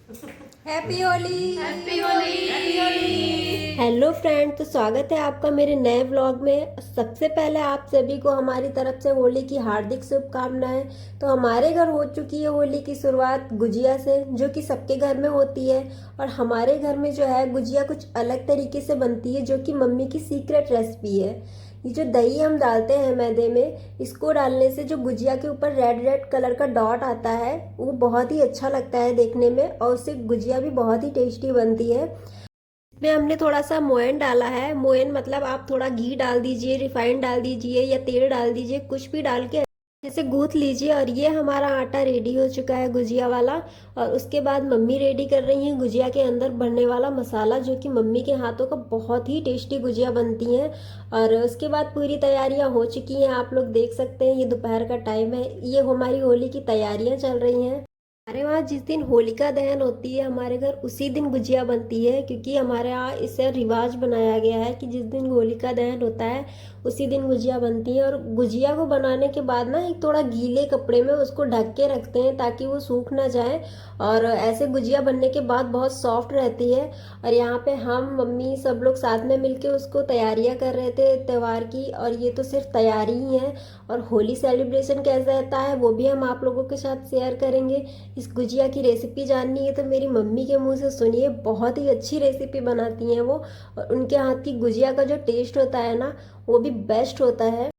Happy Holi. Happy Holi. Hello friend, तो स्वागत है आपका मेरे नए व्लॉग में। सबसे पहले आप सभी को हमारी तरफ से होली की हार्दिक शुभकामनाएं। तो हमारे घर हो चुकी है होली की शुरुआत गुजिया से, जो कि सबके घर में होती है। और हमारे घर में जो है गुजिया कुछ अलग तरीके से बनती है, जो कि मम्मी की सीक्रेट रेसिपी है। ये जो दही हम डालते हैं मैदे में, इसको डालने से जो गुजिया के ऊपर रेड रेड कलर का डॉट आता है, वो बहुत ही अच्छा लगता है देखने में, और उससे गुजिया भी बहुत ही टेस्टी बनती है। इसमें हमने थोड़ा सा मोयन डाला है। मोयन मतलब आप थोड़ा घी डाल दीजिए, रिफाइंड डाल दीजिए या तेल डाल दीजिए, कुछ भी डाल के अच्छे से गूंथ लीजिए। और ये हमारा आटा रेडी हो चुका है गुजिया वाला। और उसके बाद मम्मी रेडी कर रही हैं गुजिया के अंदर भरने वाला मसाला, जो कि मम्मी के हाथों का बहुत ही टेस्टी गुजिया बनती हैं। और उसके बाद पूरी तैयारियां हो चुकी हैं, आप लोग देख सकते हैं। ये दोपहर का टाइम है, ये हमारी होली की तैयारियां चल रही हैं। हमारे वहाँ जिस दिन होलिका दहन होती है हमारे घर, उसी दिन गुजिया बनती है, क्योंकि हमारे यहाँ इससे रिवाज बनाया गया है कि जिस दिन होलिका दहन होता है उसी दिन गुजिया बनती है। और गुजिया को बनाने के बाद ना एक थोड़ा गीले कपड़े में उसको ढक के रखते हैं ताकि वो सूख ना जाए। और ऐसे गुजिया बनने के बाद बहुत सॉफ्ट रहती है। और यहाँ पे हम मम्मी सब लोग साथ में मिलके उसको तैयारियां कर रहे थे त्योहार की। और ये तो सिर्फ तैयारी ही है, और होली सेलिब्रेशन कैसा रहता है वो भी हम आप लोगों के साथ शेयर करेंगे। इस गुजिया की रेसिपी जाननी है तो मेरी मम्मी के मुंह से सुनिए, बहुत ही अच्छी रेसिपी बनाती हैं वो। और उनके हाथ की गुजिया का जो टेस्ट होता है ना, वो भी बेस्ट होता है।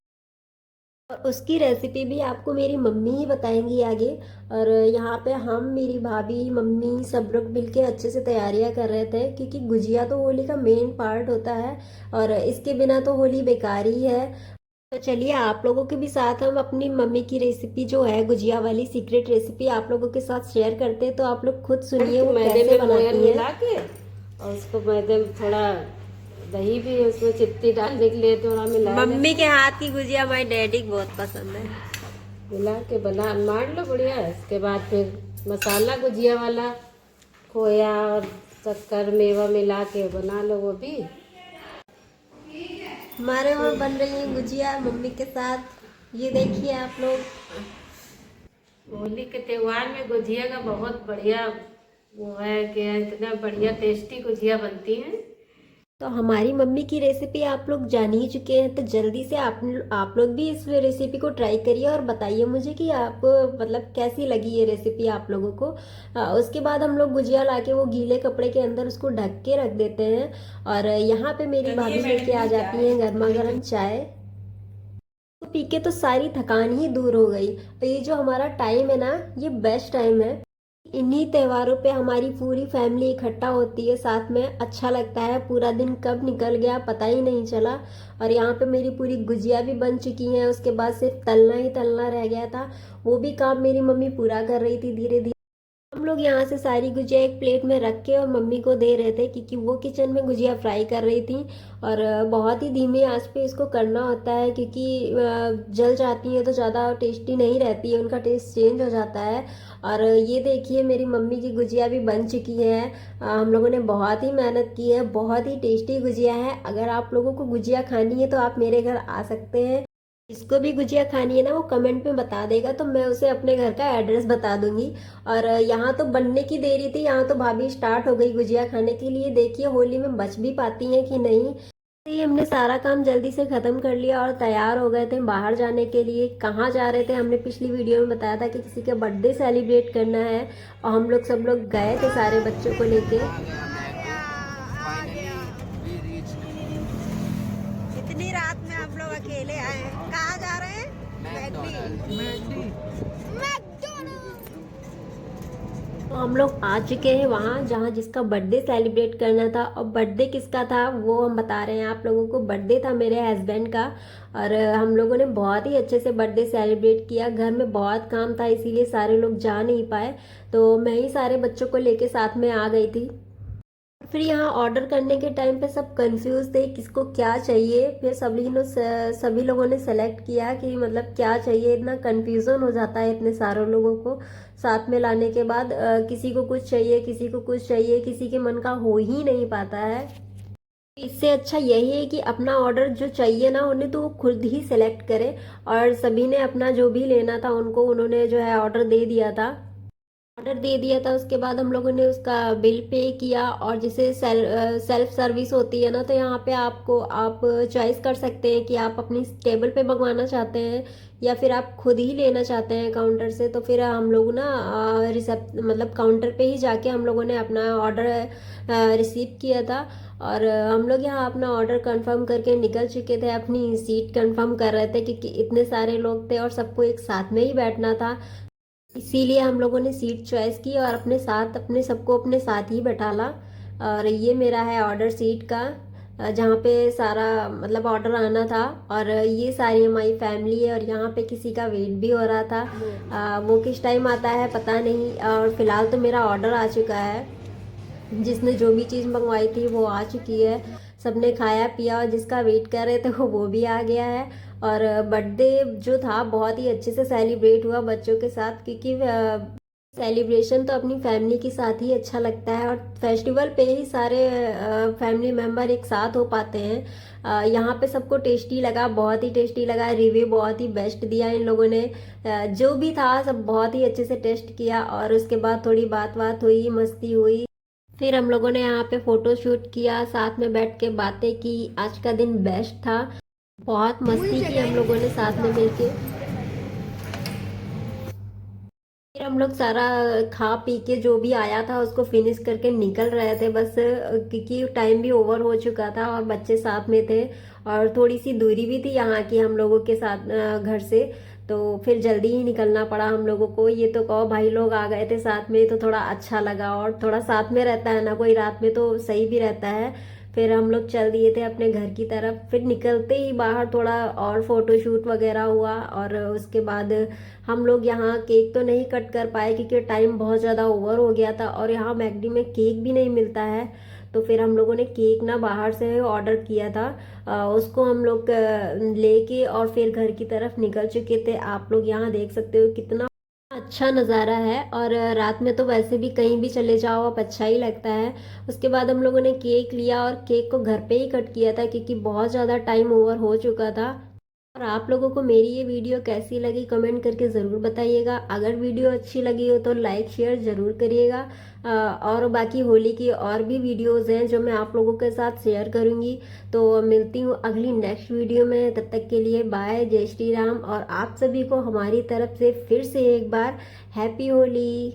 और उसकी रेसिपी भी आपको मेरी मम्मी ही बताएंगी आगे। और यहाँ पे हम, मेरी भाभी, मम्मी सब लोग मिलके अच्छे से तैयारियां कर रहे थे, क्योंकि गुजिया तो होली का मेन पार्ट होता है, और इसके बिना तो होली बेकार ही है। तो चलिए आप लोगों के भी साथ हम अपनी मम्मी की रेसिपी जो है गुजिया वाली सीक्रेट रेसिपी आप लोगों के साथ शेयर करते हैं। तो आप लोग खुद सुनिए वो मैदे कैसे में मोयन बनाती है। मिला के और उसको मैदे में थोड़ा दही भी उसमें चित्ती डालने के लिए थोड़ा मिलाया मम्मी के हाथ की गुजिया हमारी डैडी को बहुत पसंद है। मिला के बना मार लो बढ़िया। इसके बाद फिर मसाला गुजिया वाला खोया और शक्कर मेवा मिला के बना लो वो भी। हमारे वहाँ बन रही है गुजिया मम्मी के साथ, ये देखिए आप लोग। होली के त्योहार में गुजिया का बहुत बढ़िया वो है कि इतना बढ़िया टेस्टी गुजिया बनती हैं। तो हमारी मम्मी की रेसिपी आप लोग जान ही चुके हैं, तो जल्दी से आप लोग भी इस रेसिपी को ट्राई करिए और बताइए मुझे कि आप मतलब कैसी लगी ये रेसिपी आप लोगों को। उसके बाद हम लोग गुजिया लाके वो गीले कपड़े के अंदर उसको ढक के रख देते हैं। और यहाँ पे मेरी भाभी लेके आ जाती है गर्मा गर्म चाय। तो पी के तो सारी थकान ही दूर हो गई। और ये जो हमारा टाइम है ना, ये बेस्ट टाइम है। इन्हीं त्योहारों पे हमारी पूरी फैमिली इकट्ठा होती है साथ में, अच्छा लगता है। पूरा दिन कब निकल गया पता ही नहीं चला। और यहाँ पे मेरी पूरी गुजिया भी बन चुकी है, उसके बाद सिर्फ तलना ही तलना रह गया था। वो भी काम मेरी मम्मी पूरा कर रही थी धीरे धीरे। हम लोग यहाँ से सारी गुजिया एक प्लेट में रख के और मम्मी को दे रहे थे, क्योंकि वो किचन में गुजिया फ्राई कर रही थी। और बहुत ही धीमी आंच पे इसको करना होता है, क्योंकि जल जाती है तो ज़्यादा टेस्टी नहीं रहती है, उनका टेस्ट चेंज हो जाता है। और ये देखिए मेरी मम्मी की गुजिया भी बन चुकी है। हम लोगों ने बहुत ही मेहनत की है, बहुत ही टेस्टी गुजिया है। अगर आप लोगों को गुजिया खानी है तो आप मेरे घर आ सकते हैं। इसको भी गुजिया खानी है ना, वो कमेंट में बता देगा तो मैं उसे अपने घर का एड्रेस बता दूंगी। और यहाँ तो बनने की देरी थी, यहाँ तो भाभी स्टार्ट हो गई गुजिया खाने के लिए। देखिए होली में बच भी पाती हैं कि नहीं। ये हमने सारा काम जल्दी से खत्म कर लिया और तैयार हो गए थे बाहर जाने के लिए। कहाँ जा रहे थे, हमने पिछली वीडियो में बताया था कि किसी का बर्थडे सेलिब्रेट करना है, और हम लोग सब लोग गए थे सारे बच्चों को लेके। इतनी रात में हम लोग अकेले आए हैं। कहाँ जा रहे हैं? मैकडी। तो हम लोग आ चुके हैं वहाँ जहाँ जिसका बर्थडे सेलिब्रेट करना था। और बर्थडे किसका था वो हम बता रहे हैं आप लोगों को। बर्थडे था मेरे हस्बैंड का। और हम लोगों ने बहुत ही अच्छे से बर्थडे सेलिब्रेट किया। घर में बहुत काम था इसीलिए सारे लोग जा नहीं पाए, तो मैं ही सारे बच्चों को लेके साथ में आ गई थी। फिर यहाँ ऑर्डर करने के टाइम पे सब कंफ्यूज थे किसको क्या चाहिए। फिर सभी लोगों ने सेलेक्ट किया कि मतलब क्या चाहिए। इतना कंफ्यूजन हो जाता है इतने सारे लोगों को साथ में लाने के बाद। किसी को कुछ चाहिए, किसी को कुछ चाहिए, किसी के मन का हो ही नहीं पाता है। इससे अच्छा यही है कि अपना ऑर्डर जो चाहिए ना उन्हें तो वो खुद ही सेलेक्ट करे। और सभी ने अपना जो भी लेना था उनको उन्होंने जो है ऑर्डर दे दिया था। ऑर्डर दे दिया था। उसके बाद हम लोगों ने उसका बिल पे किया, और जैसे सेल्फ सर्विस होती है ना, तो यहाँ पे आप चॉइस कर सकते हैं कि आप अपनी टेबल पे मंगवाना चाहते हैं या फिर आप खुद ही लेना चाहते हैं काउंटर से। तो फिर हम लोग ना मतलब काउंटर पे ही जाके हम लोगों ने अपना ऑर्डर रिसीव किया था। और हम लोग यहाँ अपना ऑर्डर कंफर्म करके निकल चुके थे, अपनी सीट कंफर्म कर रहे थे क्योंकि इतने सारे लोग थे और सबको एक साथ में ही बैठना था। इसीलिए हम लोगों ने सीट चॉइस की और अपने सबको अपने साथ ही बैठाला। और ये मेरा है ऑर्डर सीट का, जहाँ पे सारा मतलब ऑर्डर आना था। और ये सारी हमारी फैमिली है, और यहाँ पे किसी का वेट भी हो रहा था। वो किस टाइम आता है पता नहीं। और फिलहाल तो मेरा ऑर्डर आ चुका है, जिसने जो भी चीज़ मंगवाई थी वो आ चुकी है। सबने खाया पिया, और जिसका वेट कर रहे थे वो भी आ गया है। और बर्थडे जो था बहुत ही अच्छे से सेलिब्रेट हुआ बच्चों के साथ, क्योंकि सेलिब्रेशन तो अपनी फैमिली के साथ ही अच्छा लगता है, और फेस्टिवल पे ही सारे फैमिली मेम्बर एक साथ हो पाते हैं। यहाँ पे सबको टेस्टी लगा, बहुत ही टेस्टी लगा। रिव्यू बहुत ही बेस्ट दिया इन लोगों ने। जो भी था सब बहुत ही अच्छे से टेस्ट किया, और उसके बाद थोड़ी बात बात हुई, मस्ती हुई। फिर हम लोगों ने यहाँ पे फोटो शूट किया, साथ में बैठ के बातें की। आज का दिन बेस्ट था, बहुत मस्ती की हम लोगों ने साथ में मिलके। फिर हम लोग सारा खा पी के जो भी आया था उसको फिनिश करके निकल रहे थे बस, क्योंकि टाइम भी ओवर हो चुका था और बच्चे साथ में थे, और थोड़ी सी दूरी भी थी यहाँ की हम लोगों के साथ घर से। तो फिर जल्दी ही निकलना पड़ा हम लोगों को। ये तो कहो भाई लोग आ गए थे साथ में तो थोड़ा अच्छा लगा, और थोड़ा साथ में रहता है ना कोई रात में तो सही भी रहता है। फिर हम लोग चल दिए थे अपने घर की तरफ। फिर निकलते ही बाहर थोड़ा और फोटो शूट वगैरह हुआ, और उसके बाद हम लोग यहाँ केक तो नहीं कट कर पाए क्योंकि टाइम बहुत ज़्यादा ओवर हो गया था, और यहाँ मैकडी में केक भी नहीं मिलता है। तो फिर हम लोगों ने केक ना बाहर से ऑर्डर किया था, उसको हम लोग लेके और फिर घर की तरफ निकल चुके थे। आप लोग यहाँ देख सकते हो कितना अच्छा नज़ारा है, और रात में तो वैसे भी कहीं भी चले जाओ आप अच्छा ही लगता है। उसके बाद हम लोगों ने केक लिया, और केक को घर पे ही कट किया था क्योंकि बहुत ज़्यादा टाइम ओवर हो चुका था। और आप लोगों को मेरी ये वीडियो कैसी लगी कमेंट करके ज़रूर बताइएगा। अगर वीडियो अच्छी लगी हो तो लाइक शेयर ज़रूर करिएगा। और बाकी होली की और भी वीडियोस हैं जो मैं आप लोगों के साथ शेयर करूँगी। तो मिलती हूँ अगली नेक्स्ट वीडियो में, तब तक के लिए बाय, जय श्री राम। और आप सभी को हमारी तरफ से फिर से एक बार हैप्पी होली।